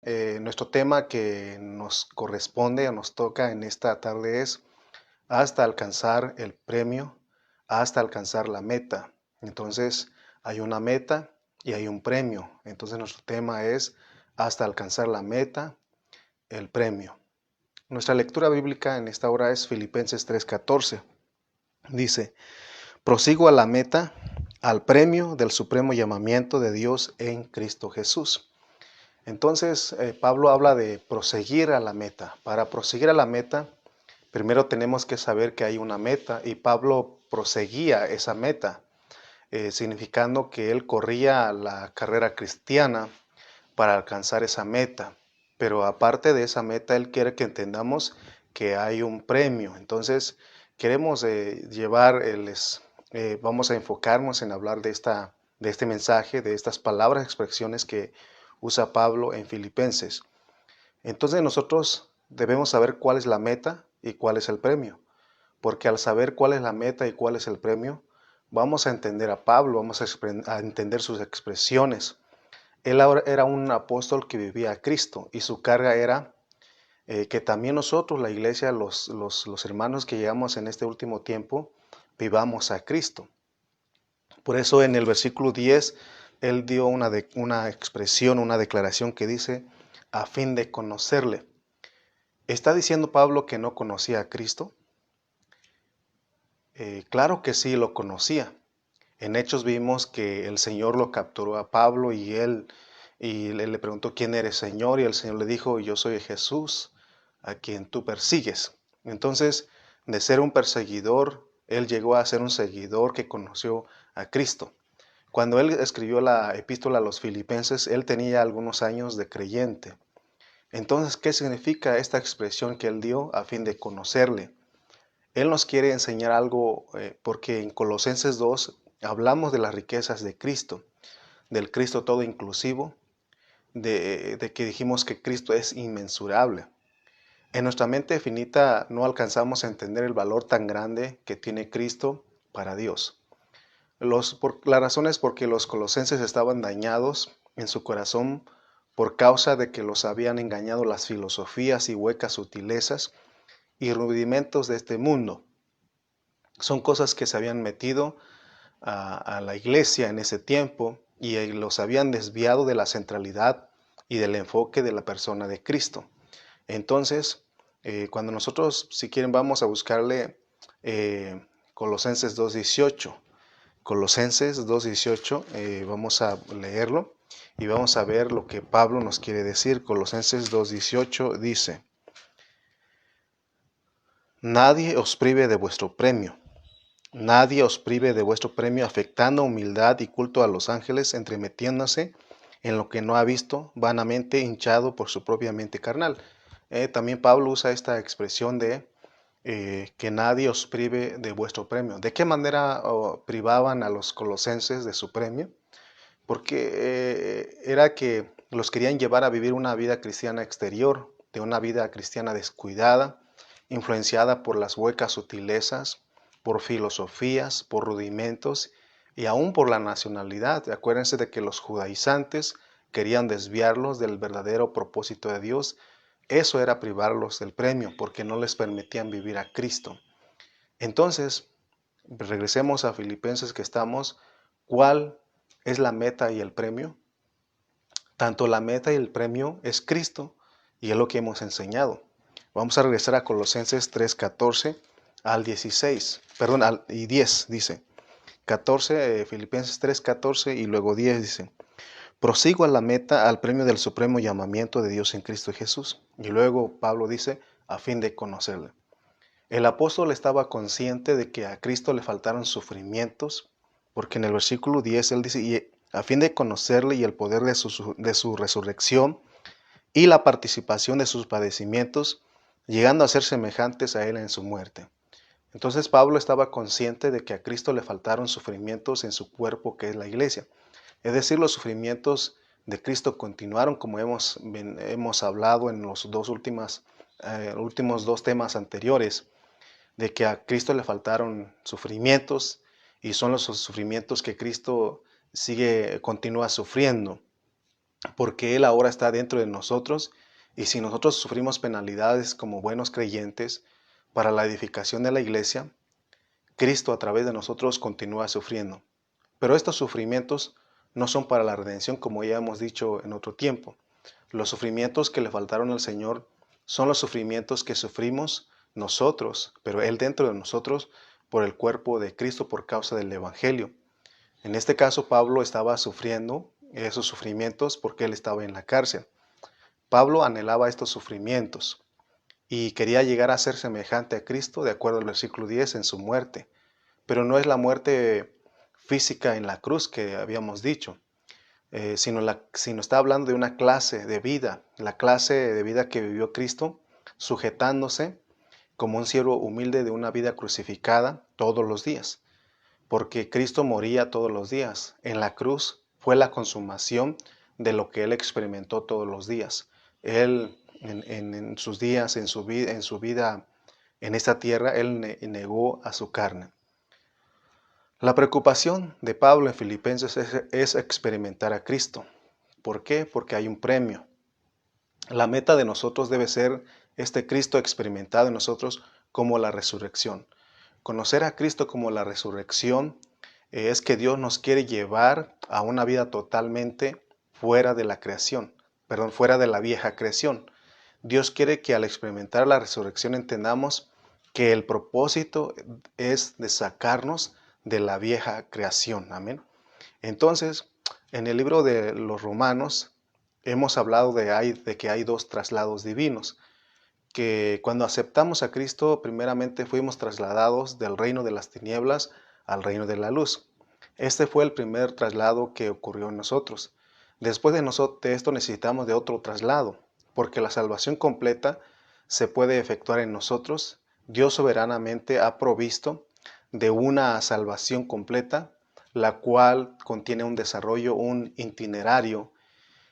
Nuestro tema que nos corresponde o nos toca en esta tarde es hasta alcanzar el premio, hasta alcanzar la meta. Entonces, hay una meta y hay un premio. Entonces, nuestro tema es hasta alcanzar la meta, el premio. Nuestra lectura bíblica en esta hora es Filipenses 3:14. Dice, prosigo a la meta, al premio del supremo llamamiento de Dios en Cristo Jesús. Entonces, Pablo habla de proseguir a la meta. Para proseguir a la meta, primero tenemos que saber que hay una meta y Pablo proseguía esa meta, significando que él corría la carrera cristiana para alcanzar esa meta. Pero aparte de esa meta, él quiere que entendamos que hay un premio. Entonces, queremos vamos a enfocarnos en hablar de este mensaje, de estas palabras, expresiones que usa Pablo en Filipenses. Entonces nosotros debemos saber cuál es la meta y cuál es el premio, porque al saber cuál es la meta y cuál es el premio, vamos a entender a Pablo, vamos a entender sus expresiones. Él ahora era un apóstol que vivía a Cristo y su carga era que también nosotros, la iglesia, los hermanos que llegamos en este último tiempo, vivamos a Cristo. Por eso en el versículo 10, él dio una expresión, una declaración que dice, a fin de conocerle. ¿Está diciendo Pablo que no conocía a Cristo? Claro que sí lo conocía. En Hechos vimos que el Señor lo capturó a Pablo y le preguntó, ¿quién eres, Señor? Y el Señor le dijo, yo soy Jesús, a quien tú persigues. Entonces, de ser un perseguidor, él llegó a ser un seguidor que conoció a Cristo. Cuando él escribió la epístola a los filipenses, él tenía algunos años de creyente. Entonces, ¿qué significa esta expresión que él dio a fin de conocerle? Él nos quiere enseñar algo porque en Colosenses 2 hablamos de las riquezas de Cristo, del Cristo todo inclusivo, de que dijimos que Cristo es inmensurable. En nuestra mente finita no alcanzamos a entender el valor tan grande que tiene Cristo para Dios. La razón es porque los colosenses estaban dañados en su corazón por causa de que los habían engañado las filosofías y huecas sutilezas y rudimentos de este mundo. Son cosas que se habían metido a la iglesia en ese tiempo y los habían desviado de la centralidad y del enfoque de la persona de Cristo. Entonces, cuando nosotros, si quieren, vamos a buscarle Colosenses 2:18. Colosenses 2:18, vamos a leerlo y vamos a ver lo que Pablo nos quiere decir. Colosenses 2:18 dice, nadie os prive de vuestro premio. Nadie os prive de vuestro premio afectando humildad y culto a los ángeles, entremetiéndose en lo que no ha visto, vanamente hinchado por su propia mente carnal. También Pablo usa esta expresión de que nadie os prive de vuestro premio. ¿De qué manera privaban a los colosenses de su premio? Porque era que los querían llevar a vivir una vida cristiana exterior, de una vida cristiana descuidada, influenciada por las huecas sutilezas, por filosofías, por rudimentos y aún por la nacionalidad. Acuérdense de que los judaizantes querían desviarlos del verdadero propósito de Dios. Eso era privarlos del premio porque no les permitían vivir a Cristo. Entonces, regresemos a Filipenses que estamos. ¿Cuál es la meta y el premio? Tanto la meta y el premio es Cristo y es lo que hemos enseñado. Vamos a regresar a Colosenses 3:14 al 16, perdón, y 10 dice. 14, Filipenses 3:14 y luego 10 dice. Prosigo a la meta, al premio del supremo llamamiento de Dios en Cristo Jesús. Y luego Pablo dice, a fin de conocerle. El apóstol estaba consciente de que a Cristo le faltaron sufrimientos, porque en el versículo 10 él dice, y a fin de conocerle y el poder de su resurrección y la participación de sus padecimientos, llegando a ser semejantes a él en su muerte. Entonces Pablo estaba consciente de que a Cristo le faltaron sufrimientos en su cuerpo, que es la iglesia. Es decir, los sufrimientos de Cristo continuaron, como hemos hablado en los últimos dos temas anteriores, de que a Cristo le faltaron sufrimientos y son los sufrimientos que Cristo continúa sufriendo. porque Él ahora está dentro de nosotros, y si nosotros sufrimos penalidades como buenos creyentes para la edificación de la iglesia, Cristo a través de nosotros continúa sufriendo. Pero estos sufrimientos no son para la redención, como ya hemos dicho en otro tiempo. Los sufrimientos que le faltaron al Señor son los sufrimientos que sufrimos nosotros, pero Él dentro de nosotros, por el cuerpo de Cristo por causa del Evangelio. En este caso, Pablo estaba sufriendo esos sufrimientos porque él estaba en la cárcel. Pablo anhelaba estos sufrimientos y quería llegar a ser semejante a Cristo, de acuerdo al versículo 10, en su muerte. Pero no es la muerte física en la cruz que habíamos dicho, sino está hablando de una clase de vida, la clase de vida que vivió Cristo, sujetándose como un siervo humilde de una vida crucificada todos los días, porque Cristo moría todos los días. En la cruz fue la consumación de lo que Él experimentó todos los días. Él, en sus días, en su vida en esta tierra, Él negó a su carne. La preocupación de Pablo en Filipenses es experimentar a Cristo. ¿Por qué? Porque hay un premio. La meta de nosotros debe ser este Cristo experimentado en nosotros como la resurrección. Conocer a Cristo como la resurrección es que Dios nos quiere llevar a una vida totalmente fuera de la creación, fuera de la vieja creación. Dios quiere que al experimentar la resurrección entendamos que el propósito es de sacarnos de la vieja creación. Amén. Entonces, en el libro de los Romanos hemos hablado de que hay dos traslados divinos, que cuando aceptamos a Cristo, primeramente fuimos trasladados del reino de las tinieblas al reino de la luz. Este fue el primer traslado que ocurrió en nosotros. Después de esto necesitamos de otro traslado, porque la salvación completa se puede efectuar en nosotros. Dios soberanamente ha provisto de una salvación completa, la cual contiene un desarrollo, un itinerario.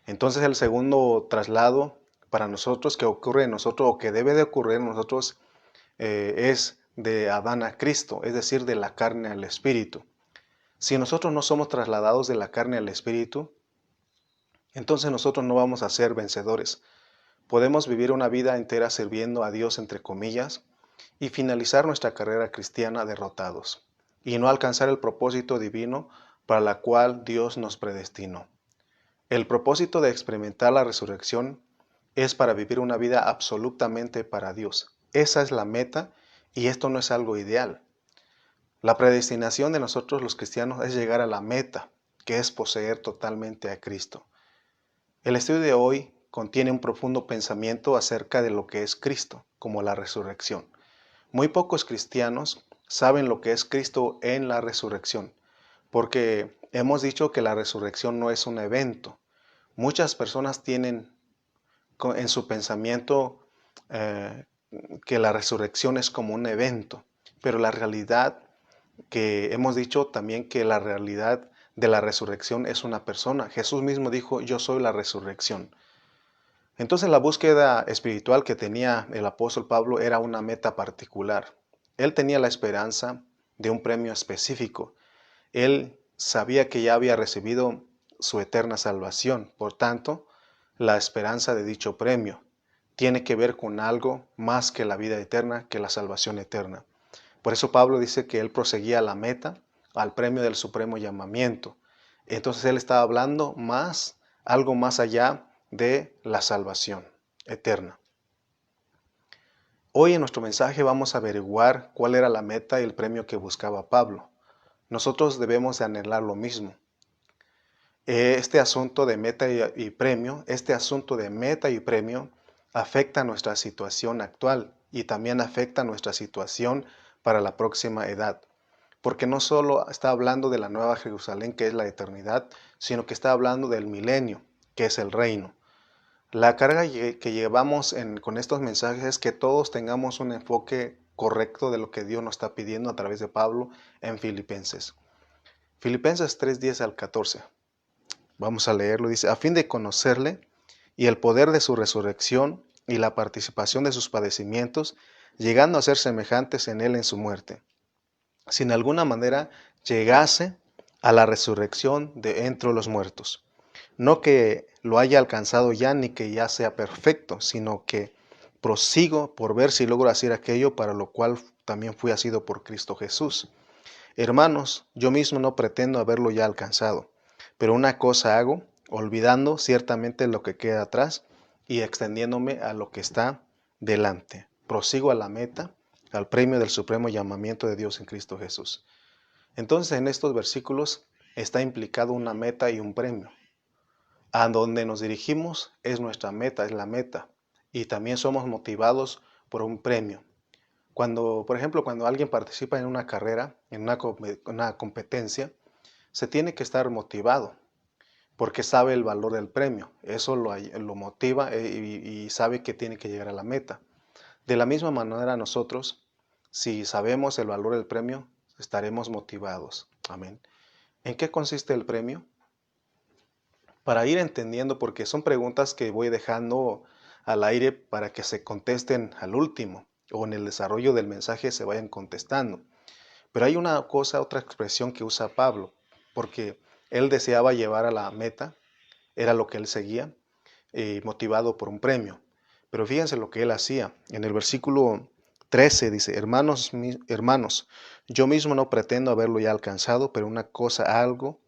Entonces el segundo traslado para nosotros que ocurre en nosotros o que debe de ocurrir en nosotros es de Adán a Cristo, es decir, de la carne al espíritu. Si nosotros no somos trasladados de la carne al espíritu, entonces nosotros no vamos a ser vencedores. Podemos vivir una vida entera sirviendo a Dios entre comillas y finalizar nuestra carrera cristiana derrotados y no alcanzar el propósito divino para la cual Dios nos predestinó. El propósito de experimentar la resurrección es para vivir una vida absolutamente para Dios. Esa es la meta y esto no es algo ideal. La predestinación de nosotros los cristianos es llegar a la meta, que es poseer totalmente a Cristo. El estudio de hoy contiene un profundo pensamiento acerca de lo que es Cristo, como la resurrección. Muy pocos cristianos saben lo que es Cristo en la resurrección, porque hemos dicho que la resurrección no es un evento. Muchas personas tienen en su pensamiento que la resurrección es como un evento, pero la realidad que hemos dicho también que la realidad de la resurrección es una persona. Jesús mismo dijo, yo soy la resurrección. Entonces la búsqueda espiritual que tenía el apóstol Pablo era una meta particular. Él tenía la esperanza de un premio específico. Él sabía que ya había recibido su eterna salvación. Por tanto, la esperanza de dicho premio tiene que ver con algo más que la vida eterna, que la salvación eterna. Por eso Pablo dice que él proseguía a la meta, al premio del supremo llamamiento. Entonces él estaba hablando algo más allá de la salvación eterna. Hoy en nuestro mensaje vamos a averiguar cuál era la meta y el premio que buscaba Pablo. Nosotros debemos de anhelar lo mismo. Este asunto de meta y premio afecta nuestra situación actual y también afecta nuestra situación para la próxima edad. Porque no solo está hablando de la Nueva Jerusalén, que es la eternidad, sino que está hablando del milenio, que es el reino. La carga que llevamos con estos mensajes es que todos tengamos un enfoque correcto de lo que Dios nos está pidiendo a través de Pablo en Filipenses. Filipenses 3:10 al 14. Vamos a leerlo. Dice, a fin de conocerle y el poder de su resurrección y la participación de sus padecimientos, llegando a ser semejantes en él en su muerte. Si en alguna manera llegase a la resurrección de entre los muertos. No que lo haya alcanzado ya ni que ya sea perfecto, sino que prosigo por ver si logro hacer aquello para lo cual también fui asido por Cristo Jesús. Hermanos, yo mismo no pretendo haberlo ya alcanzado, pero una cosa hago, olvidando ciertamente lo que queda atrás y extendiéndome a lo que está delante. Prosigo a la meta, al premio del supremo llamamiento de Dios en Cristo Jesús. Entonces, en estos versículos está implicado una meta y un premio. A donde nos dirigimos es nuestra meta, es la meta. Y también somos motivados por un premio. Cuando, por ejemplo, cuando alguien participa en una carrera, en una competencia, se tiene que estar motivado porque sabe el valor del premio. Eso lo motiva y sabe que tiene que llegar a la meta. De la misma manera nosotros, si sabemos el valor del premio, estaremos motivados. Amén. ¿En qué consiste el premio? Para ir entendiendo, porque son preguntas que voy dejando al aire para que se contesten al último o en el desarrollo del mensaje se vayan contestando. Pero hay una cosa, otra expresión que usa Pablo, porque él deseaba llevar a la meta, era lo que él seguía, motivado por un premio. Pero fíjense lo que él hacía. En el versículo 13 dice, hermanos, yo mismo no pretendo haberlo ya alcanzado, pero una cosa hago,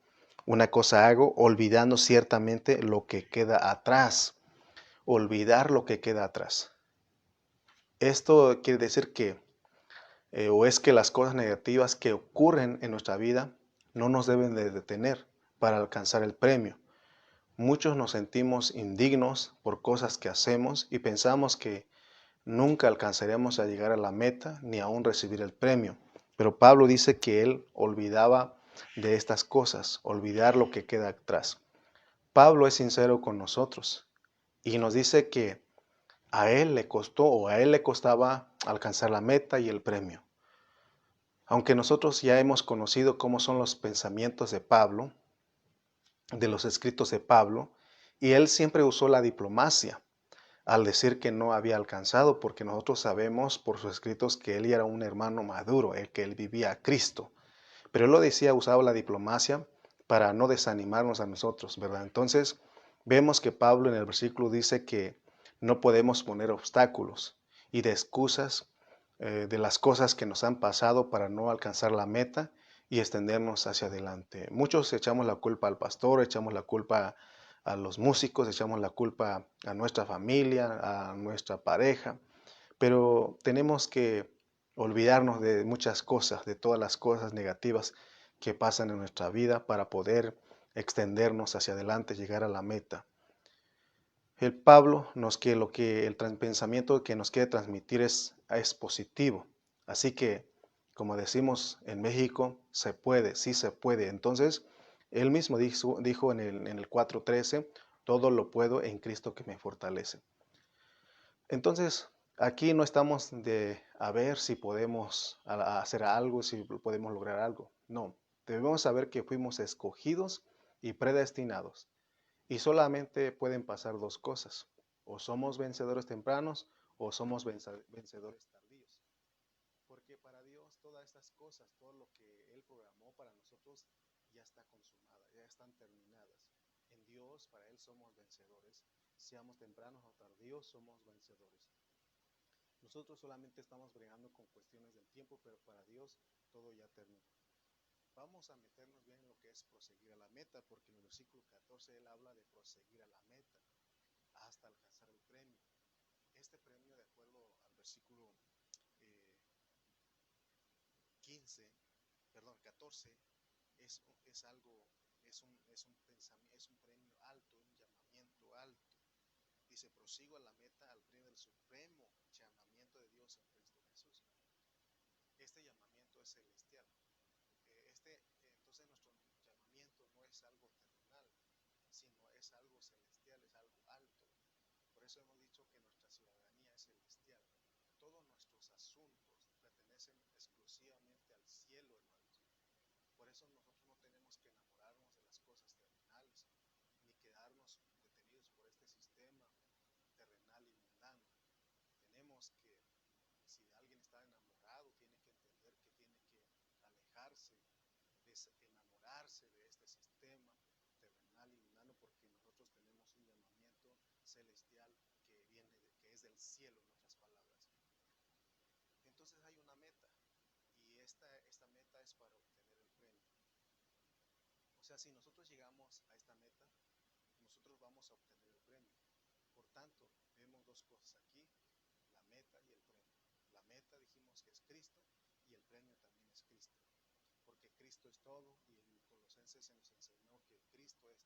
olvidando ciertamente lo que queda atrás. Olvidar lo que queda atrás. Esto quiere decir que o es que las cosas negativas que ocurren en nuestra vida no nos deben de detener para alcanzar el premio. Muchos nos sentimos indignos por cosas que hacemos y pensamos que nunca alcanzaremos a llegar a la meta ni aún recibir el premio. Pero Pablo dice que él olvidaba de estas cosas, olvidar lo que queda atrás. Pablo es sincero con nosotros y nos dice que a él le costó o a él le costaba alcanzar la meta y el premio. Aunque nosotros ya hemos conocido cómo son los pensamientos de Pablo, de los escritos de Pablo, y él siempre usó la diplomacia al decir que no había alcanzado, porque nosotros sabemos por sus escritos que él era un hermano maduro, el que él vivía a Cristo. Pero él lo decía, usaba la diplomacia para no desanimarnos a nosotros, ¿verdad? Entonces, vemos que Pablo en el versículo dice que no podemos poner obstáculos y de excusas de las cosas que nos han pasado para no alcanzar la meta y extendernos hacia adelante. Muchos echamos la culpa al pastor, echamos la culpa a los músicos, echamos la culpa a nuestra familia, a nuestra pareja, pero tenemos que olvidarnos de muchas cosas, de todas las cosas negativas que pasan en nuestra vida para poder extendernos hacia adelante, llegar a la meta. El Pablo el pensamiento que nos quiere transmitir es positivo. Así que, como decimos en México, se puede, sí se puede. Entonces, él mismo dijo en el 4:13, todo lo puedo en Cristo que me fortalece. Entonces, aquí no estamos de a ver si podemos hacer algo, si podemos lograr algo. No, debemos saber que fuimos escogidos y predestinados. Y solamente pueden pasar dos cosas. O somos vencedores tempranos o somos vencedores tardíos. Porque para Dios todas estas cosas, todo lo que Él programó para nosotros ya está consumada, ya están terminadas. En Dios, para Él somos vencedores. Seamos tempranos o tardíos, somos vencedores. Nosotros solamente estamos bregando con cuestiones del tiempo, pero para Dios todo ya terminó. Vamos a meternos bien en lo que es proseguir a la meta, porque en el versículo 14 él habla de proseguir a la meta hasta alcanzar el premio. Este premio, de acuerdo al versículo 14, es algo, es un premio alto, un llamamiento alto. Dice, prosigo a la meta al premio del supremo llamamiento de Dios en Cristo Jesús. Este llamamiento es celestial. Entonces nuestro llamamiento no es algo terrenal, sino es algo celestial, es algo alto. Por eso hemos dicho que nuestra ciudadanía es celestial. Todos nuestros asuntos pertenecen exclusivamente al cielo, hermanos. Por eso nosotros no tenemos que enamorarnos de las cosas terrenales, ni quedarnos detenidos por este sistema terrenal y mundano. Tenemos que, si alguien está enamorado, tiene que entender que tiene que alejarse, enamorarse de este sistema terrenal y mundano, porque celestial que es del cielo, en otras palabras. Entonces hay una meta y esta meta es para obtener el premio. O sea, si nosotros llegamos a esta meta, nosotros vamos a obtener el premio. Por tanto, vemos dos cosas aquí, la meta y el premio. La meta dijimos que es Cristo y el premio también es Cristo, porque Cristo es todo y en Colosenses se nos enseñó que Cristo es todo.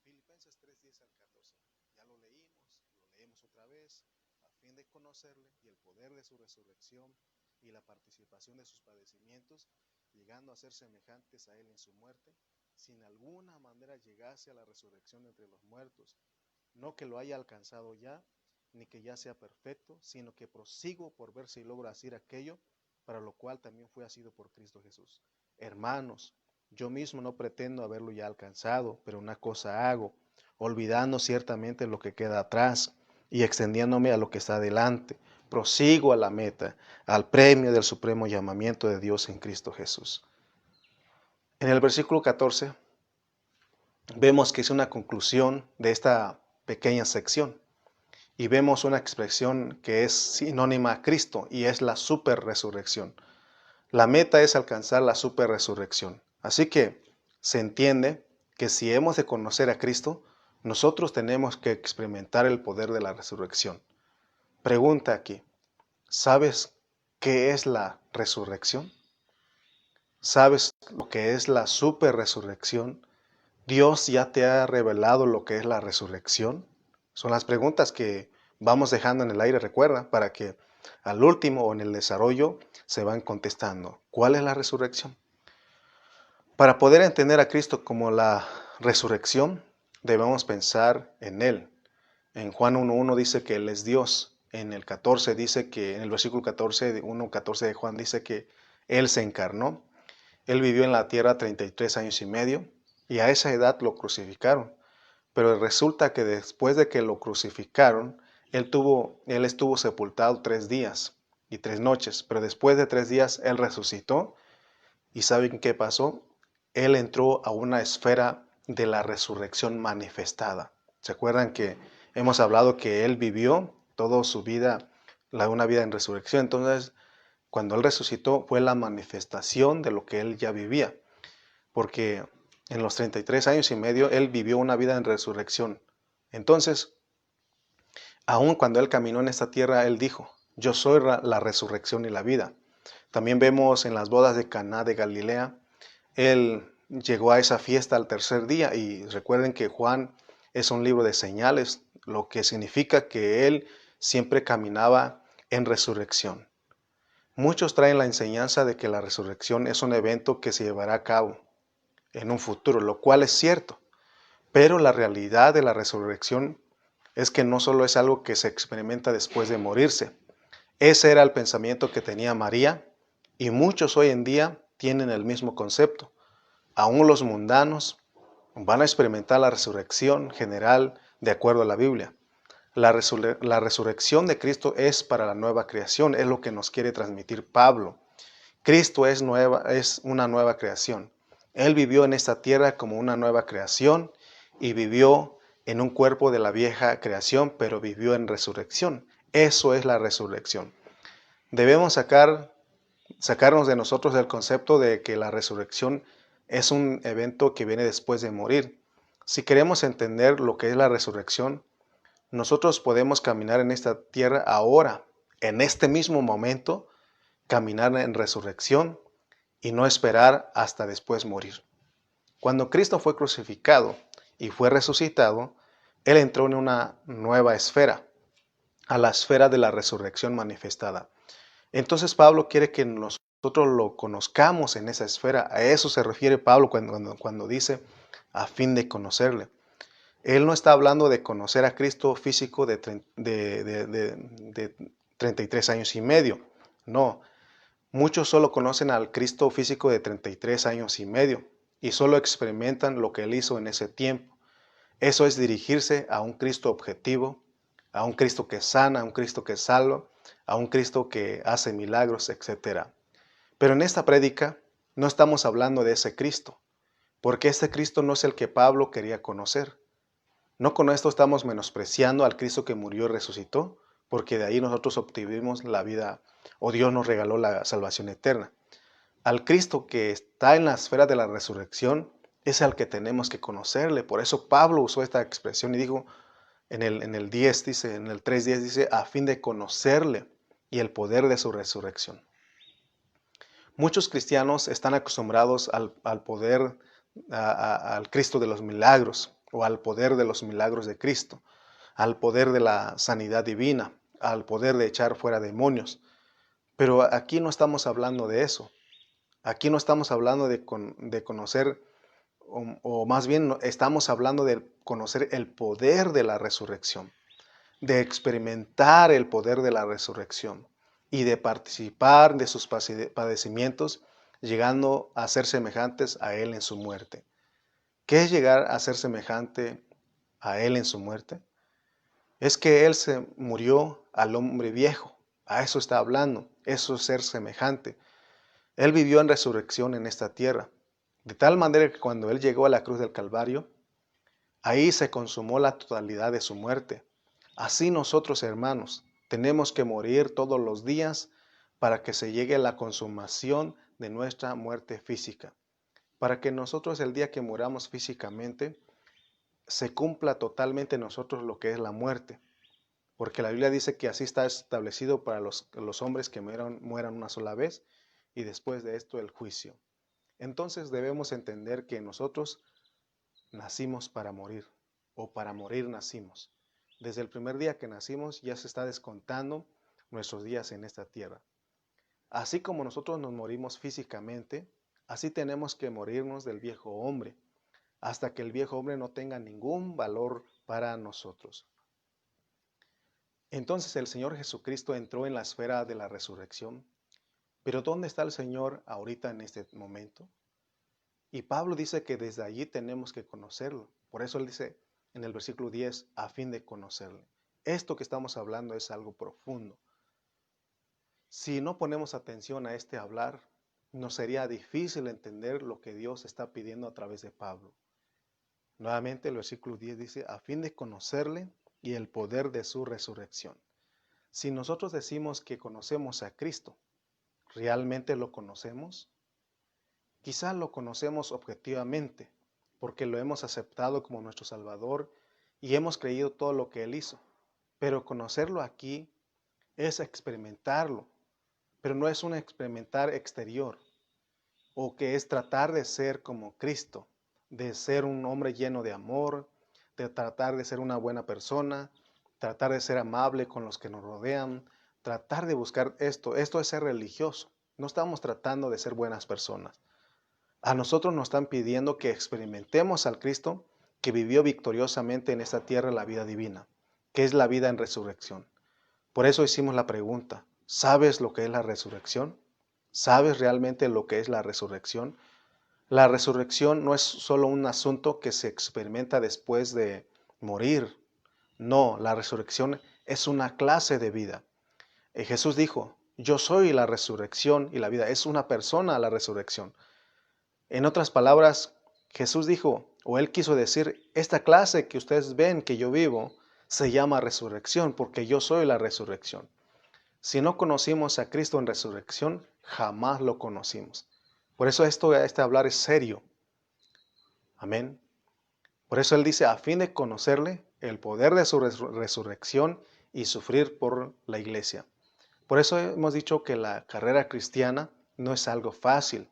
Filipenses 3:10 al 14, ya lo leemos otra vez, a fin de conocerle y el poder de su resurrección y la participación de sus padecimientos, llegando a ser semejantes a él en su muerte, sin alguna manera llegase a la resurrección entre los muertos, no que lo haya alcanzado ya, ni que ya sea perfecto, sino que prosigo por ver si logro hacer aquello para lo cual también fue asido por Cristo Jesús. Hermanos, yo mismo no pretendo haberlo ya alcanzado, pero una cosa hago, olvidando ciertamente lo que queda atrás y extendiéndome a lo que está adelante, prosigo a la meta, al premio del supremo llamamiento de Dios en Cristo Jesús. En el versículo 14 vemos que es una conclusión de esta pequeña sección y vemos una expresión que es sinónima a Cristo y es la superresurrección. La meta es alcanzar la superresurrección. Así que se entiende que si hemos de conocer a Cristo, nosotros tenemos que experimentar el poder de la resurrección. Pregunta aquí, ¿sabes qué es la resurrección? ¿Sabes lo que es la superresurrección? ¿Dios ya te ha revelado lo que es la resurrección? Son las preguntas que vamos dejando en el aire, recuerda, para que al último o en el desarrollo se van contestando. ¿Cuál es la resurrección? Para poder entender a Cristo como la resurrección, debemos pensar en Él. En Juan 1:1 dice que Él es Dios. En el 14 dice que, en el versículo 14, 1:14 de Juan dice que Él se encarnó. Él vivió en la tierra 33 años y medio y a esa edad lo crucificaron. Pero resulta que después de que lo crucificaron, él estuvo sepultado 3 días y 3 noches. Pero después de 3 días Él resucitó. ¿Y saben qué pasó? Él entró a una esfera de la resurrección manifestada. ¿Se acuerdan que hemos hablado que Él vivió toda su vida, una vida en resurrección? Entonces, cuando Él resucitó fue la manifestación de lo que Él ya vivía. Porque en los 33 años y medio Él vivió una vida en resurrección. Entonces, aun cuando Él caminó en esta tierra, Él dijo, yo soy la resurrección y la vida. También vemos en las bodas de Caná de Galilea, Él llegó a esa fiesta al tercer día y recuerden que Juan es un libro de señales, lo que significa que Él siempre caminaba en resurrección. Muchos traen la enseñanza de que la resurrección es un evento que se llevará a cabo en un futuro, lo cual es cierto, pero la realidad de la resurrección es que no solo es algo que se experimenta después de morirse. Ese era el pensamiento que tenía María y muchos hoy en día tienen el mismo concepto. Aún los mundanos van a experimentar la resurrección general de acuerdo a la Biblia. La resurrección de Cristo es para la nueva creación, es lo que nos quiere transmitir Pablo. Cristo es una nueva creación. Él vivió en esta tierra como una nueva creación y vivió en un cuerpo de la vieja creación, pero vivió en resurrección. Eso es la resurrección. Debemos sacarnos de nosotros el concepto de que la resurrección es un evento que viene después de morir. Si queremos entender lo que es la resurrección, nosotros podemos caminar en esta tierra ahora, en este mismo momento, caminar en resurrección y no esperar hasta después morir. Cuando Cristo fue crucificado y fue resucitado, Él entró en una nueva esfera, a la esfera de la resurrección manifestada. Entonces Pablo quiere que nosotros lo conozcamos en esa esfera. A eso se refiere Pablo cuando dice a fin de conocerle. Él no está hablando de conocer a Cristo físico de 33 años y medio. No, muchos solo conocen al Cristo físico de 33 años y medio y solo experimentan lo que Él hizo en ese tiempo. Eso es dirigirse a un Cristo objetivo, a un Cristo que sana, a un Cristo que salva, a un Cristo que hace milagros, etc. Pero en esta prédica no estamos hablando de ese Cristo, porque ese Cristo no es el que Pablo quería conocer. No con esto estamos menospreciando al Cristo que murió y resucitó, porque de ahí nosotros obtuvimos la vida, o Dios nos regaló la salvación eterna. Al Cristo que está en la esfera de la resurrección es al que tenemos que conocerle. Por eso Pablo usó esta expresión y dijo en el 10, dice, en el 3:10 dice, a fin de conocerle y el poder de su resurrección. Muchos cristianos están acostumbrados al poder, al Cristo de los milagros, o al poder de los milagros de Cristo, al poder de la sanidad divina, al poder de echar fuera demonios. Pero aquí no estamos hablando de eso. Aquí no estamos hablando de conocer, o más bien estamos hablando de conocer el poder de la resurrección, de experimentar el poder de la resurrección y de participar de sus padecimientos, llegando a ser semejantes a Él en su muerte. ¿Qué es llegar a ser semejante a Él en su muerte? Es que Él se murió al hombre viejo. A eso está hablando. Eso es ser semejante. Él vivió en resurrección en esta tierra. De tal manera que cuando Él llegó a la cruz del Calvario, ahí se consumó la totalidad de su muerte. Así nosotros, hermanos, tenemos que morir todos los días para que se llegue a la consumación de nuestra muerte física. Para que nosotros el día que muramos físicamente, se cumpla totalmente en nosotros lo que es la muerte. Porque la Biblia dice que así está establecido para los hombres que mueran una sola vez y después de esto el juicio. Entonces debemos entender que nosotros nacimos para morir, o para morir nacimos. Desde el primer día que nacimos ya se está descontando nuestros días en esta tierra. Así como nosotros nos morimos físicamente, así tenemos que morirnos del viejo hombre, hasta que el viejo hombre no tenga ningún valor para nosotros. Entonces el Señor Jesucristo entró en la esfera de la resurrección. Pero ¿dónde está el Señor ahorita en este momento? Y Pablo dice que desde allí tenemos que conocerlo. Por eso él dice en el versículo 10, a fin de conocerle. Esto que estamos hablando es algo profundo. Si no ponemos atención a este hablar, nos sería difícil entender lo que Dios está pidiendo a través de Pablo. Nuevamente el versículo 10 dice, a fin de conocerle y el poder de su resurrección. Si nosotros decimos que conocemos a Cristo, ¿realmente lo conocemos? Quizá lo conocemos objetivamente, porque lo hemos aceptado como nuestro Salvador y hemos creído todo lo que Él hizo. Pero conocerlo aquí es experimentarlo, pero no es un experimentar exterior, o que es tratar de ser como Cristo, de ser un hombre lleno de amor, de tratar de ser una buena persona, tratar de ser amable con los que nos rodean, tratar de buscar esto. Esto es ser religioso. No estamos tratando de ser buenas personas. A nosotros nos están pidiendo que experimentemos al Cristo que vivió victoriosamente en esta tierra la vida divina, que es la vida en resurrección. Por eso hicimos la pregunta, ¿sabes lo que es la resurrección? ¿Sabes realmente lo que es la resurrección? La resurrección no es solo un asunto que se experimenta después de morir. No, la resurrección es una clase de vida. Jesús dijo, yo soy la resurrección y la vida. Es una persona la resurrección. En otras palabras, Jesús dijo, o él quiso decir, esta clase que ustedes ven que yo vivo, se llama resurrección, porque yo soy la resurrección. Si no conocimos a Cristo en resurrección, jamás lo conocimos. Por eso este hablar es serio. Amén. Por eso él dice, a fin de conocerle, el poder de su resurrección y sufrir por la iglesia. Por eso hemos dicho que la carrera cristiana no es algo fácil.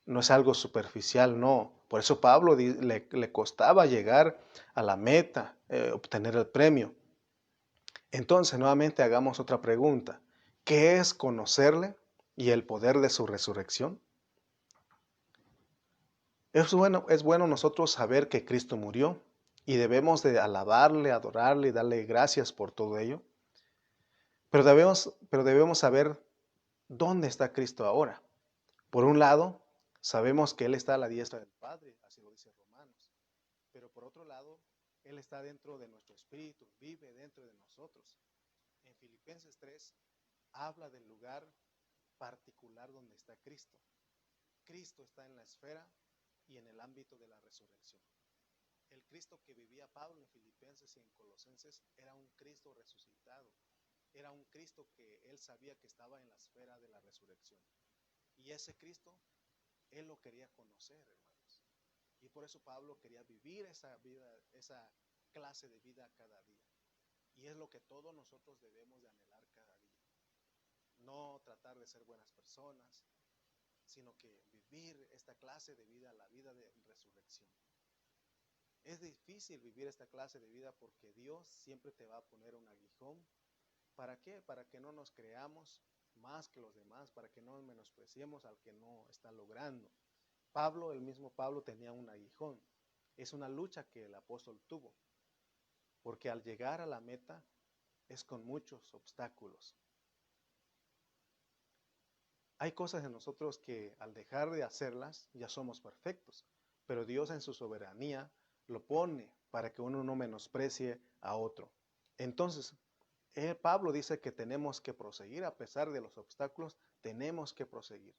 No es algo superficial, no. Por eso Pablo le costaba llegar a la meta, obtener el premio. Entonces, nuevamente hagamos otra pregunta. ¿Qué es conocerle y el poder de su resurrección? Es bueno nosotros saber que Cristo murió y debemos de alabarle, adorarle y darle gracias por todo ello. Pero debemos saber dónde está Cristo ahora. Por un lado, sabemos que Él está a la diestra del Padre, así lo dice Romanos. Pero por otro lado, Él está dentro de nuestro espíritu, vive dentro de nosotros. En Filipenses 3 habla del lugar particular donde está Cristo. Cristo está en la esfera y en el ámbito de la resurrección. El Cristo que vivía Pablo en Filipenses y en Colosenses era un Cristo resucitado. Era un Cristo que él sabía que estaba en la esfera de la resurrección. Y ese Cristo, él lo quería conocer, hermanos. Y por eso Pablo quería vivir esa vida, esa clase de vida cada día. Y es lo que todos nosotros debemos de anhelar cada día. No tratar de ser buenas personas, sino que vivir esta clase de vida, la vida de resurrección. Es difícil vivir esta clase de vida porque Dios siempre te va a poner un aguijón. ¿Para qué? Para que no nos creamos más que los demás, para que no menospreciemos al que no está logrando. Pablo, el mismo Pablo, tenía un aguijón. Es una lucha que el apóstol tuvo, porque al llegar a la meta es con muchos obstáculos. Hay cosas en nosotros que al dejar de hacerlas ya somos perfectos, pero Dios en su soberanía lo pone para que uno no menosprecie a otro. Entonces, Pablo dice que tenemos que proseguir a pesar de los obstáculos, tenemos que proseguir.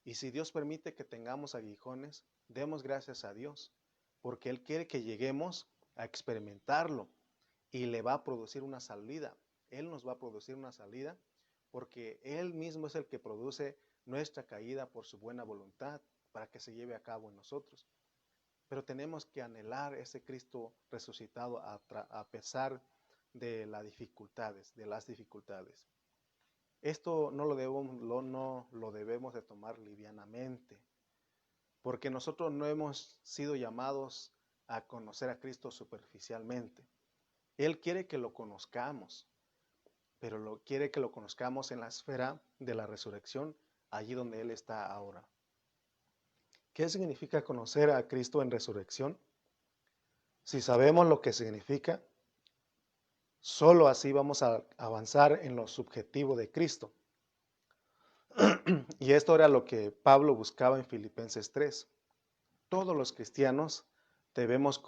Y si Dios permite que tengamos aguijones, demos gracias a Dios, porque Él quiere que lleguemos a experimentarlo y le va a producir una salida. Él nos va a producir una salida porque Él mismo es el que produce nuestra caída por su buena voluntad para que se lleve a cabo en nosotros. Pero tenemos que anhelar ese Cristo resucitado a pesar de las dificultades, Esto no lo debemos de tomar livianamente, porque nosotros no hemos sido llamados a conocer a Cristo superficialmente. Él quiere que lo conozcamos, pero quiere que lo conozcamos en la esfera de la resurrección, allí donde Él está ahora. ¿Qué significa conocer a Cristo en resurrección? Si sabemos lo que significa, solo así vamos a avanzar en lo subjetivo de Cristo. Y esto era lo que Pablo buscaba en Filipenses 3. Todos los cristianos debemos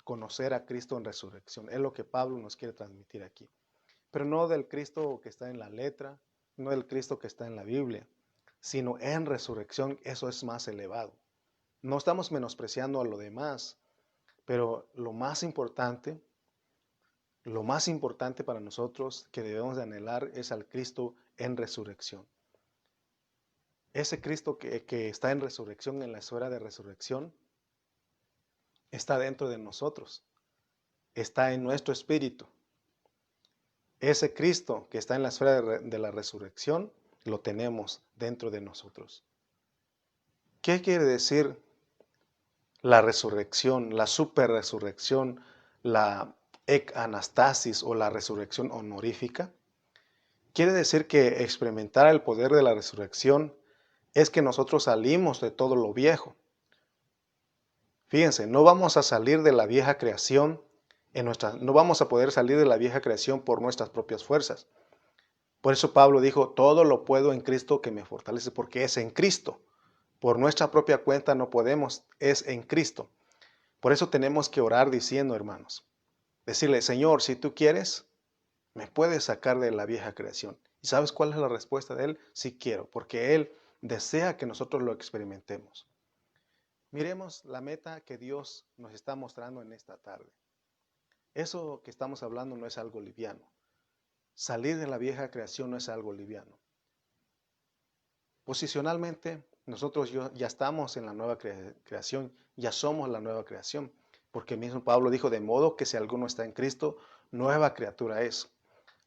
conocer a Cristo en resurrección. Es lo que Pablo nos quiere transmitir aquí. Pero no del Cristo que está en la letra, no del Cristo que está en la Biblia, sino en resurrección. Eso es más elevado. No estamos menospreciando a lo demás, pero lo más importante para nosotros que debemos de anhelar es al Cristo en resurrección. Ese Cristo que está en resurrección, en la esfera de resurrección, está dentro de nosotros, está en nuestro espíritu. Ese Cristo que está en la esfera de la resurrección, lo tenemos dentro de nosotros. ¿Qué quiere decir la resurrección, la superresurrección, la anastasis o la resurrección honorífica? Quiere decir que experimentar el poder de la resurrección es que nosotros salimos de todo lo viejo. Fíjense, no vamos a salir de la vieja creación, no vamos a poder salir de la vieja creación por nuestras propias fuerzas. Por eso Pablo dijo, todo lo puedo en Cristo que me fortalece, porque es en Cristo. Por nuestra propia cuenta no podemos, es en Cristo. Por eso tenemos que orar diciendo, hermanos, decirle, Señor, si tú quieres, me puedes sacar de la vieja creación. ¿Y sabes cuál es la respuesta de Él? Sí quiero, porque Él desea que nosotros lo experimentemos. Miremos la meta que Dios nos está mostrando en esta tarde. Eso que estamos hablando no es algo liviano. Salir de la vieja creación no es algo liviano. Posicionalmente, nosotros ya estamos en la nueva creación, ya somos la nueva creación, porque mismo Pablo dijo, de modo que si alguno está en Cristo, nueva criatura es.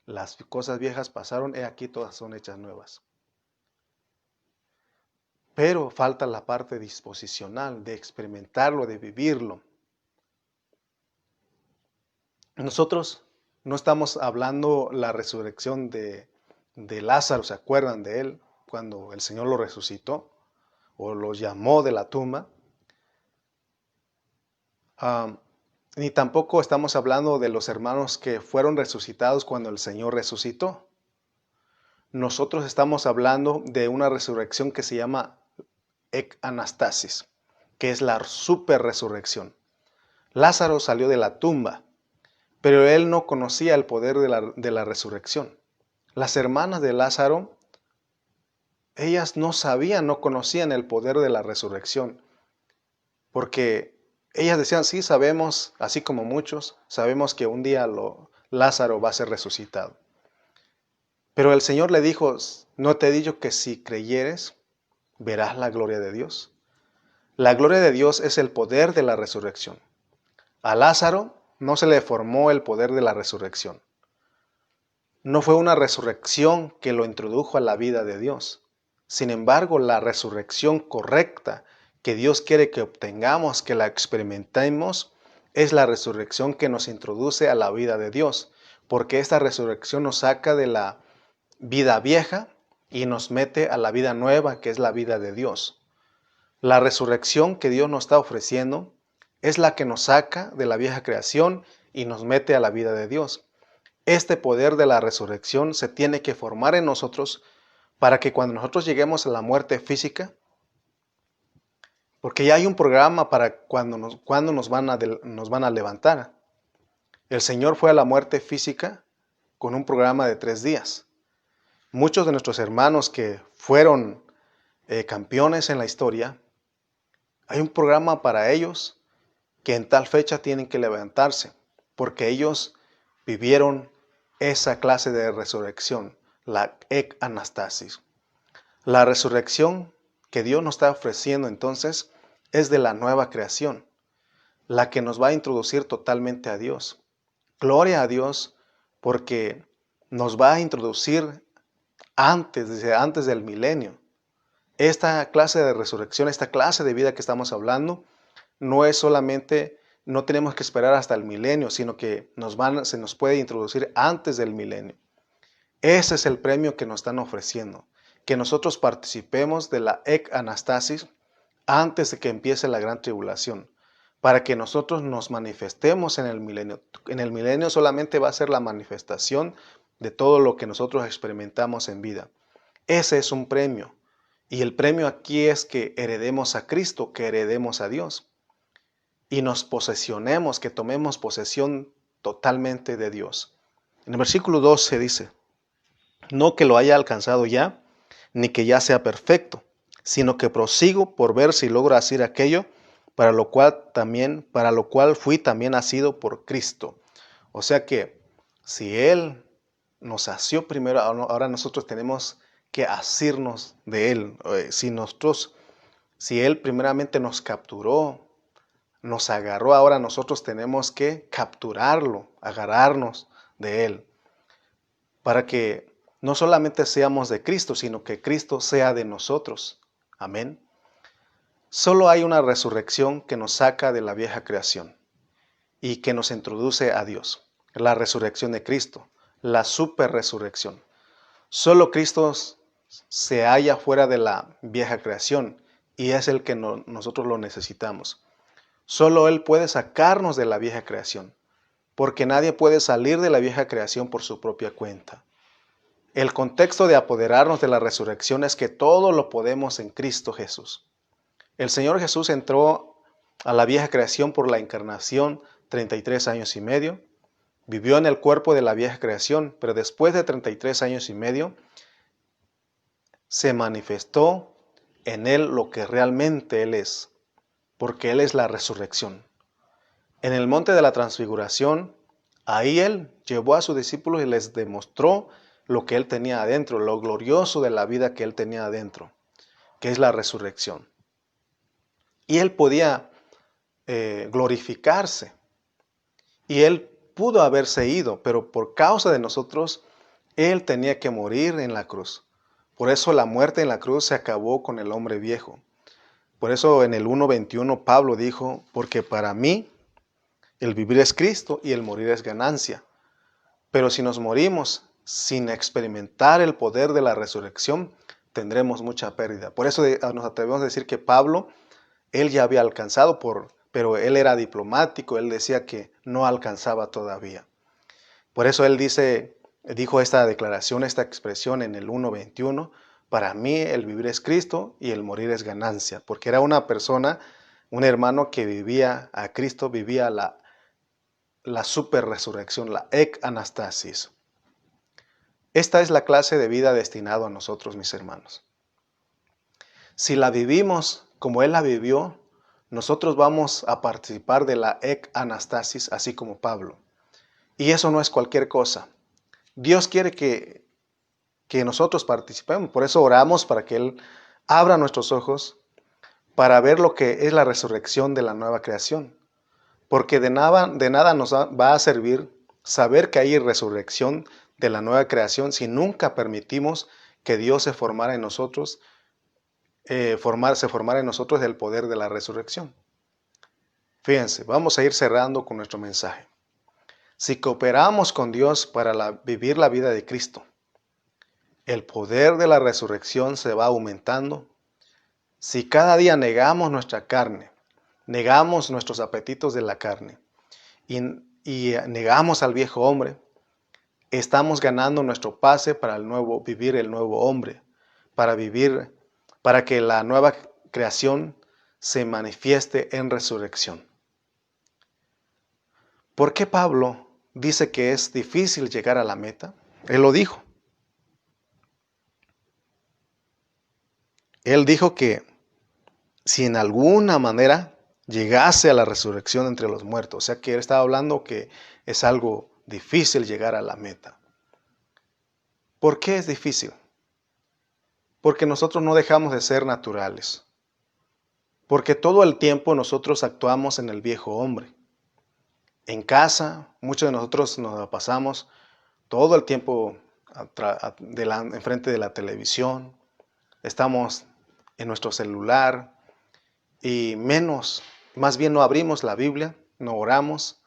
Las cosas viejas pasaron, he aquí todas son hechas nuevas. Pero falta la parte disposicional, de experimentarlo, de vivirlo. Nosotros no estamos hablando la resurrección de Lázaro, ¿se acuerdan de él? Cuando el Señor lo resucitó o lo llamó de la tumba. Ni tampoco estamos hablando de los hermanos que fueron resucitados cuando el Señor resucitó. Nosotros estamos hablando de una resurrección que se llama anastasis, que es la super resurrección. Lázaro salió de la tumba, pero él no conocía el poder de la resurrección. Las hermanas de Lázaro, ellas no sabían, no conocían el poder de la resurrección, porque ellas decían, sí, sabemos, así como muchos, sabemos que un día Lázaro va a ser resucitado. Pero el Señor le dijo, ¿no te he dicho que si creyeres, verás la gloria de Dios? La gloria de Dios es el poder de la resurrección. A Lázaro no se le formó el poder de la resurrección. No fue una resurrección que lo introdujo a la vida de Dios. Sin embargo, la resurrección correcta que Dios quiere que obtengamos, que la experimentemos, es la resurrección que nos introduce a la vida de Dios, porque esta resurrección nos saca de la vida vieja y nos mete a la vida nueva, que es la vida de Dios. La resurrección que Dios nos está ofreciendo es la que nos saca de la vieja creación y nos mete a la vida de Dios. Este poder de la resurrección se tiene que formar en nosotros para que cuando nosotros lleguemos a la muerte física, porque ya hay un programa para cuando nos van a levantar. El Señor fue a la muerte física con un programa de 3 días. Muchos de nuestros hermanos que fueron campeones en la historia, hay un programa para ellos que en tal fecha tienen que levantarse, porque ellos vivieron esa clase de resurrección, la ek anastasis. La resurrección que Dios nos está ofreciendo entonces es de la nueva creación, la que nos va a introducir totalmente a Dios. Gloria a Dios, porque nos va a introducir desde antes del milenio. Esta clase de resurrección, esta clase de vida que estamos hablando, no es solamente, no tenemos que esperar hasta el milenio, sino que se nos puede introducir antes del milenio. Ese es el premio que nos están ofreciendo, que nosotros participemos de la ek anastasis antes de que empiece la gran tribulación, para que nosotros nos manifestemos en el milenio. En el milenio solamente va a ser la manifestación de todo lo que nosotros experimentamos en vida. Ese es un premio. Y el premio aquí es que heredemos a Cristo, que heredemos a Dios. Y nos posesionemos, que tomemos posesión totalmente de Dios. En el versículo 12 dice, no que lo haya alcanzado ya, ni que ya sea perfecto, sino que prosigo por ver si logro hacer aquello para lo cual fui también nacido por Cristo. O sea que si Él nos asió primero, ahora nosotros tenemos que asirnos de Él. Si Él primeramente nos capturó, nos agarró, ahora nosotros tenemos que capturarlo, agarrarnos de Él, para que no solamente seamos de Cristo, sino que Cristo sea de nosotros. Amén. Solo hay una resurrección que nos saca de la vieja creación y que nos introduce a Dios. La resurrección de Cristo, la superresurrección. Solo Cristo se halla fuera de la vieja creación y es el que nosotros lo necesitamos. Solo Él puede sacarnos de la vieja creación, porque nadie puede salir de la vieja creación por su propia cuenta. El contexto de apoderarnos de la resurrección es que todo lo podemos en Cristo Jesús. El Señor Jesús entró a la vieja creación por la encarnación 33 años y medio. Vivió en el cuerpo de la vieja creación, pero después de 33 años y medio se manifestó en Él lo que realmente Él es, porque Él es la resurrección. En el monte de la transfiguración, ahí Él llevó a sus discípulos y les demostró lo que Él tenía adentro, lo glorioso de la vida que Él tenía adentro, que es la resurrección. Y Él podía glorificarse. Y Él pudo haberse ido, pero por causa de nosotros, Él tenía que morir en la cruz. Por eso la muerte en la cruz se acabó con el hombre viejo. Por eso en el 1:21 Pablo dijo, porque para mí el vivir es Cristo y el morir es ganancia. Pero si nos morimos sin experimentar el poder de la resurrección, tendremos mucha pérdida. Por eso nos atrevemos a decir que Pablo, él ya había alcanzado, pero él era diplomático, él decía que no alcanzaba todavía. Por eso él dijo esta declaración, esta expresión en el 1:21, para mí el vivir es Cristo y el morir es ganancia, porque era una persona, un hermano que vivía a Cristo, vivía la super resurrección, la ek anastasis. Esta es la clase de vida destinado a nosotros, mis hermanos. Si la vivimos como Él la vivió, nosotros vamos a participar de la anastasis, así como Pablo. Y eso no es cualquier cosa. Dios quiere que nosotros participemos. Por eso oramos para que Él abra nuestros ojos para ver lo que es la resurrección de la nueva creación. Porque de nada nos va a servir saber que hay resurrección de la nueva creación si nunca permitimos que Dios se formara en nosotros, se formara en nosotros el poder de la resurrección. Fíjense, vamos a ir cerrando con nuestro mensaje. Si cooperamos con Dios para vivir la vida de Cristo, el poder de la resurrección se va aumentando. Si cada día negamos nuestra carne, negamos nuestros apetitos de la carne y negamos al viejo hombre, estamos ganando nuestro pase para vivir el nuevo hombre, para que la nueva creación se manifieste en resurrección. ¿Por qué Pablo dice que es difícil llegar a la meta? Él lo dijo. Él dijo que si en alguna manera llegase a la resurrección entre los muertos, o sea que él estaba hablando que es algo difícil llegar a la meta. ¿Por qué es difícil? Porque nosotros no dejamos de ser naturales. Porque todo el tiempo nosotros actuamos en el viejo hombre. En casa, muchos de nosotros nos la pasamos todo el tiempo enfrente de la televisión. Estamos en nuestro celular y más bien no abrimos la Biblia, no oramos.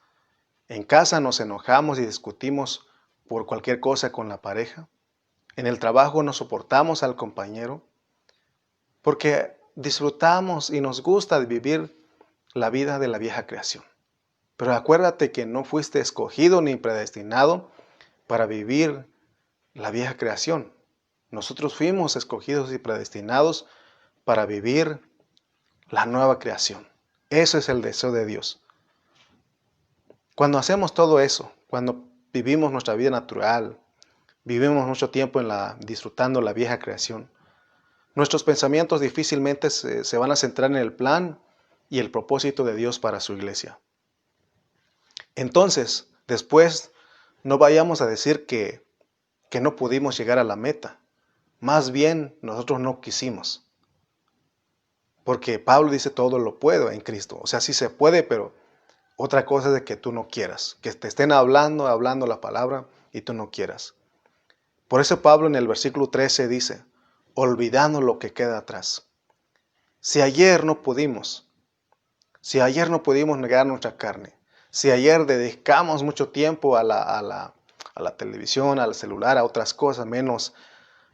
En casa nos enojamos y discutimos por cualquier cosa con la pareja. En el trabajo no soportamos al compañero porque disfrutamos y nos gusta vivir la vida de la vieja creación. Pero acuérdate que no fuiste escogido ni predestinado para vivir la vieja creación. Nosotros fuimos escogidos y predestinados para vivir la nueva creación. Ese es el deseo de Dios. Cuando hacemos todo eso, cuando vivimos nuestra vida natural, vivimos mucho tiempo disfrutando la vieja creación, nuestros pensamientos difícilmente se van a centrar en el plan y el propósito de Dios para su iglesia. Entonces, después, no vayamos a decir que no pudimos llegar a la meta. Más bien, nosotros no quisimos. Porque Pablo dice todo lo puedo en Cristo. O sea, sí se puede, pero otra cosa es de que tú no quieras. Que te estén hablando la palabra y tú no quieras. Por eso Pablo en el versículo 13 dice, olvidando lo que queda atrás. Si ayer no pudimos negar nuestra carne, si ayer dedicamos mucho tiempo a la televisión, al celular, a otras cosas, menos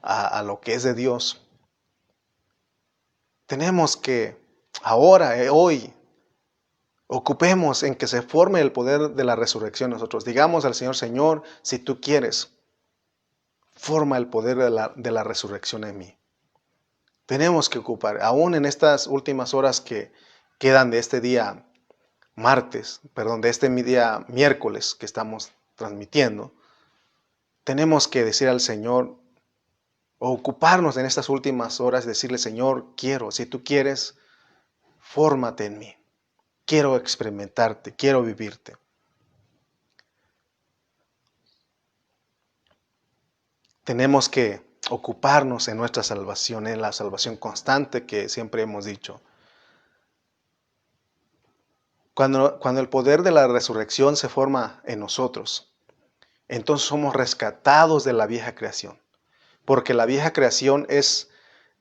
a lo que es de Dios, tenemos que ahora, hoy, ocupemos en que se forme el poder de la resurrección en nosotros. Digamos al Señor, Señor, si tú quieres, forma el poder de la resurrección en mí. Tenemos que ocupar, aún en estas últimas horas que quedan de este día de este día miércoles que estamos transmitiendo, tenemos que decir al Señor, o ocuparnos en estas últimas horas, decirle, Señor, quiero, si tú quieres, fórmate en mí. Quiero experimentarte, quiero vivirte. Tenemos que ocuparnos en nuestra salvación, en la salvación constante que siempre hemos dicho. Cuando el poder de la resurrección se forma en nosotros, entonces somos rescatados de la vieja creación. Porque la vieja creación es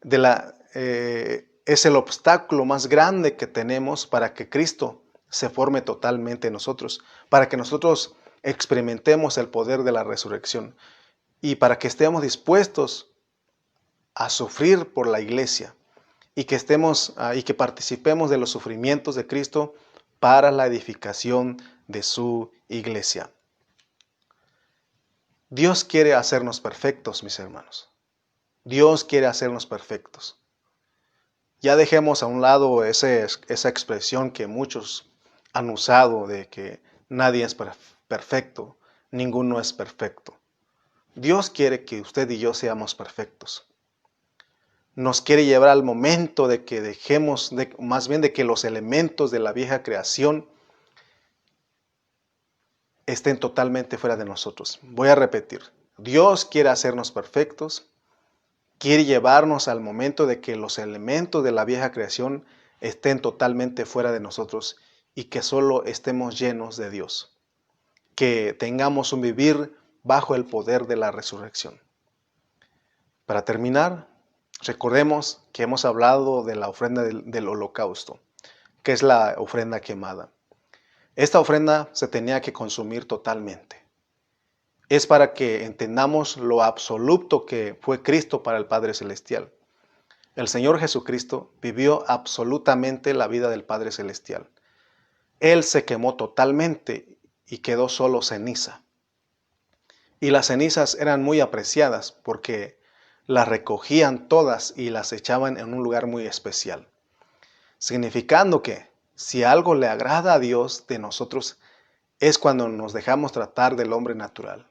el obstáculo más grande que tenemos para que Cristo se forme totalmente en nosotros, para que nosotros experimentemos el poder de la resurrección y para que estemos dispuestos a sufrir por la iglesia y que participemos de los sufrimientos de Cristo para la edificación de su iglesia. Dios quiere hacernos perfectos, mis hermanos. Dios quiere hacernos perfectos. Ya dejemos a un lado esa expresión que muchos han usado de que nadie es perfecto, ninguno es perfecto. Dios quiere que usted y yo seamos perfectos. nos quiere llevar al momento de que dejemos, más bien de que los elementos de la vieja creación estén totalmente fuera de nosotros. Voy a repetir, Dios quiere hacernos perfectos, quiere llevarnos al momento de que los elementos de la vieja creación estén totalmente fuera de nosotros y que solo estemos llenos de Dios, que tengamos un vivir bajo el poder de la resurrección. Para terminar, recordemos que hemos hablado de la ofrenda del holocausto, que es la ofrenda quemada. Esta ofrenda se tenía que consumir totalmente. Es para que entendamos lo absoluto que fue Cristo para el Padre Celestial. El Señor Jesucristo vivió absolutamente la vida del Padre Celestial. Él se quemó totalmente y quedó solo ceniza. Y las cenizas eran muy apreciadas porque las recogían todas y las echaban en un lugar muy especial. Significando que si algo le agrada a Dios de nosotros es cuando nos dejamos tratar del hombre natural.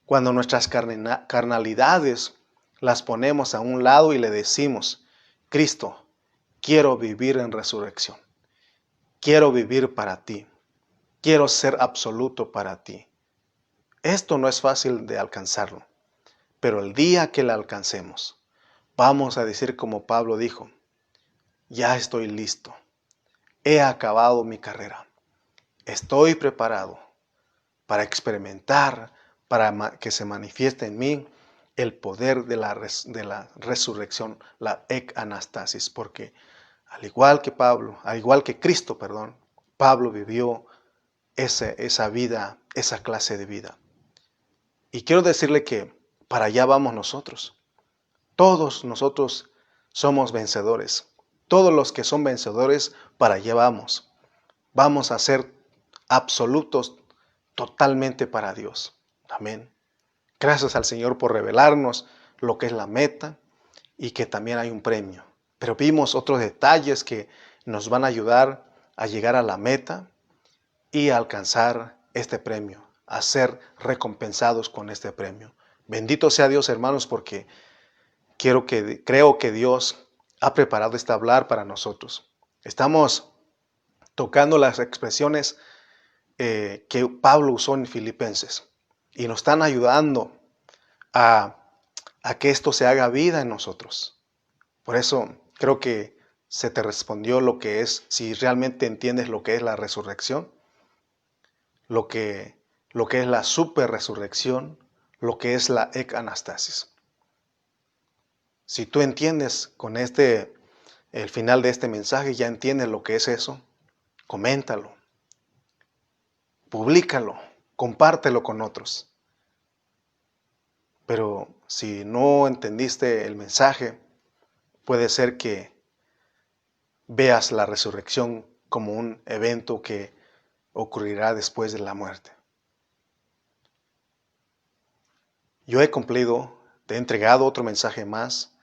Cuando nuestras carnalidades las ponemos a un lado y le decimos, Cristo, quiero vivir en resurrección. Quiero vivir para ti. Quiero ser absoluto para ti. Esto no es fácil de alcanzarlo, pero el día que la alcancemos, vamos a decir como Pablo dijo, ya estoy listo. He acabado mi carrera. Estoy preparado para experimentar, para que se manifieste en mí el poder de la resurrección, la anastasis, porque al igual que Cristo, Pablo vivió esa vida, esa clase de vida. Y quiero decirle que para allá vamos nosotros. Todos nosotros somos vencedores. Todos los que son vencedores, para allá vamos. Vamos a ser absolutos totalmente para Dios. Amén. Gracias al Señor por revelarnos lo que es la meta y que también hay un premio. Pero vimos otros detalles que nos van a ayudar a llegar a la meta y a alcanzar este premio, a ser recompensados con este premio. Bendito sea Dios, hermanos, porque creo que Dios ha preparado este hablar para nosotros. Estamos tocando las expresiones que Pablo usó en Filipenses y nos están ayudando a que esto se haga vida en nosotros. Por eso creo que se te respondió lo que es, si realmente entiendes lo que es la resurrección, lo que es la super resurrección, lo que es la anastasis. Si tú entiendes con el final de este mensaje, ya entiendes lo que es eso, coméntalo, públicalo, compártelo con otros. Pero si no entendiste el mensaje, puede ser que veas la resurrección como un evento que ocurrirá después de la muerte. Yo he cumplido, te he entregado otro mensaje más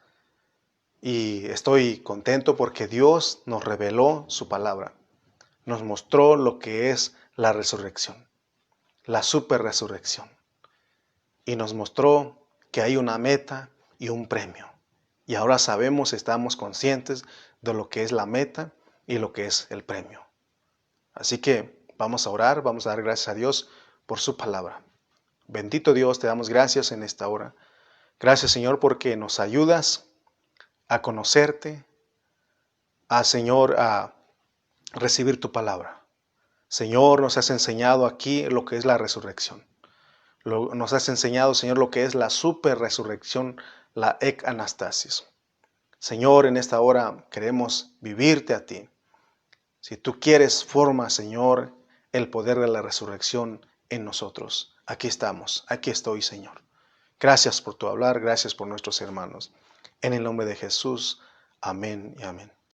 y estoy contento porque Dios nos reveló su palabra. Nos mostró lo que es la resurrección, la super resurrección. Y nos mostró que hay una meta y un premio. Y ahora sabemos, estamos conscientes de lo que es la meta y lo que es el premio. Así que vamos a orar, vamos a dar gracias a Dios por su palabra. Bendito Dios, te damos gracias en esta hora. Gracias, Señor, porque nos ayudas a conocerte, Señor, a recibir tu palabra. Señor, nos has enseñado aquí lo que es la resurrección. Nos has enseñado, Señor, lo que es la super resurrección, la anastasis. Señor, en esta hora queremos vivirte a ti. Si tú quieres, forma, Señor, el poder de la resurrección en nosotros. Aquí estamos, aquí estoy, Señor. Gracias por tu hablar, gracias por nuestros hermanos. En el nombre de Jesús, amén y amén.